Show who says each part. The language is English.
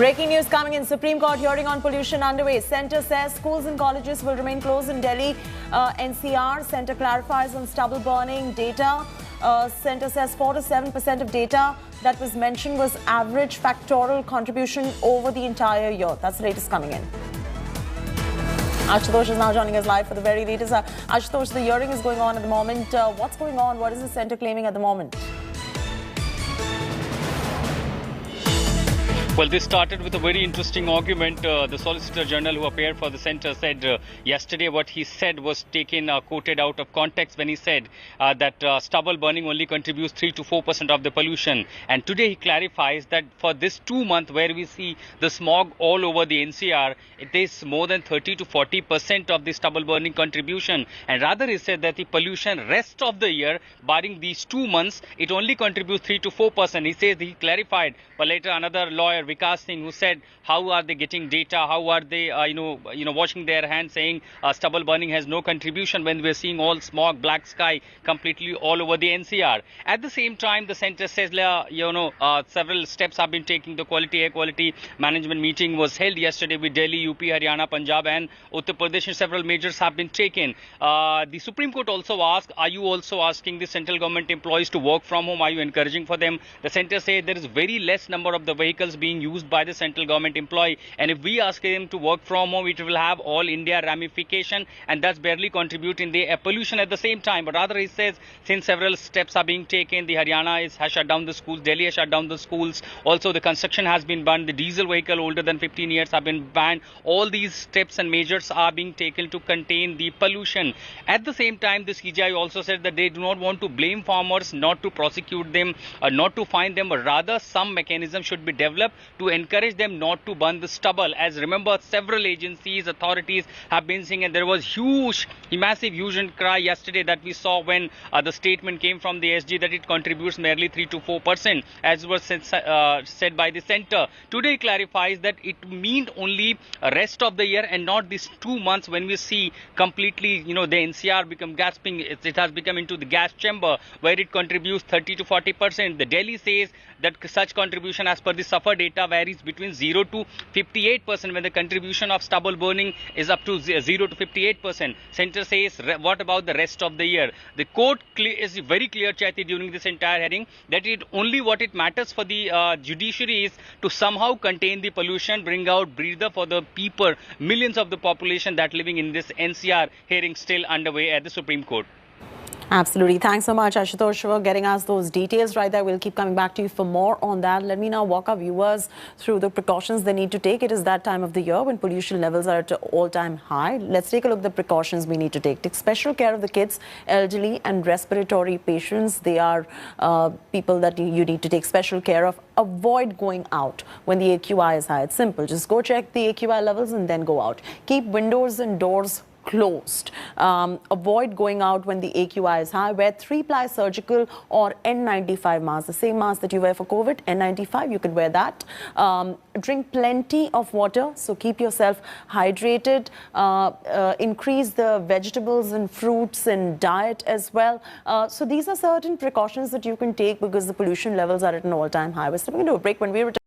Speaker 1: Breaking news coming in. Supreme Court hearing on pollution underway. Centre says schools and colleges will remain closed in Delhi. NCR. Centre clarifies on stubble burning data. Centre says 4 to 7% of data that was mentioned was average factorial contribution over the entire year. That's the latest coming in. Ashutosh is now joining us live for the very latest. Ashutosh, the hearing is going on at the moment. What's going on? What is the centre claiming at the moment?
Speaker 2: Well, this started with a very interesting argument. The Solicitor General who appeared for the centre said yesterday what he said was taken, quoted out of context when he said that stubble burning only contributes 3 to 4% of the pollution. And today he clarifies that for this 2 month where we see the smog all over the NCR, it is more than 30 to 40% of the stubble burning contribution. And rather he said that the pollution rest of the year, barring these 2 months, it only contributes 3 to 4%. He says he clarified, but later another lawyer, Vikas Singh, who said how are they getting data, how are they washing their hands, saying stubble burning has no contribution when we're seeing all smog, black sky completely all over the NCR. At the same time, the centre says several steps have been taken. The air quality management meeting was held yesterday with Delhi, UP, Haryana, Punjab and Uttar Pradesh, and several measures have been taken. The Supreme Court also asked, are you also asking the central government employees to work from home? Are you encouraging for them? The centre says there is very less number of the vehicles being used by the central government employee, and if we ask them to work from home, it will have all India ramification, and that's barely contributing the air pollution at the same time. But rather he says since several steps are being taken, the Haryana has shut down the schools, Delhi has shut down the schools, also the construction has been banned, the diesel vehicle older than 15 years have been banned. All these steps and measures are being taken to contain the pollution. At the same time, the CJI also said that they do not want to blame farmers, not to prosecute them, or not to fine them, but rather some mechanism should be developed to encourage them not to burn the stubble. As remember, several agencies, authorities have been saying, and there was massive hue and cry yesterday that we saw when the statement came from the SG that it contributes merely 3 to 4%, as was said by the centre. Today clarifies that it means only rest of the year and not these 2 months when we see completely, the NCR become gasping. It has become into the gas chamber where it contributes 30 to 40%. The Delhi says that such contribution as per the SAFA data varies between 0 to 58% when the contribution of stubble burning is up to 0 to 58%. Centre says, what about the rest of the year? The court is very clear, Chaiti, during this entire hearing that what it matters for the judiciary is to somehow contain the pollution, bring out breather for the people, millions of the population that living in this NCR. Hearing still underway at the Supreme Court.
Speaker 1: Absolutely. Thanks so much, Ashutosh, for getting us those details right there. We'll keep coming back to you for more on that. Let me now walk our viewers through the precautions they need to take. It is that time of the year when pollution levels are at an all-time high. Let's take a look at the precautions we need to take. Take special care of the kids, elderly and respiratory patients. They are people that you need to take special care of. Avoid going out when the AQI is high. It's simple. Just go check the AQI levels and then go out. Keep windows and doors closed. Avoid going out when the AQI is high. Wear 3-ply surgical or N95 mask, the same mask that you wear for COVID, N95, you can wear that. Drink plenty of water, so keep yourself hydrated. Increase the vegetables and fruits in diet as well. So these are certain precautions that you can take because the pollution levels are at an all-time high. We're stepping into a break. When we return,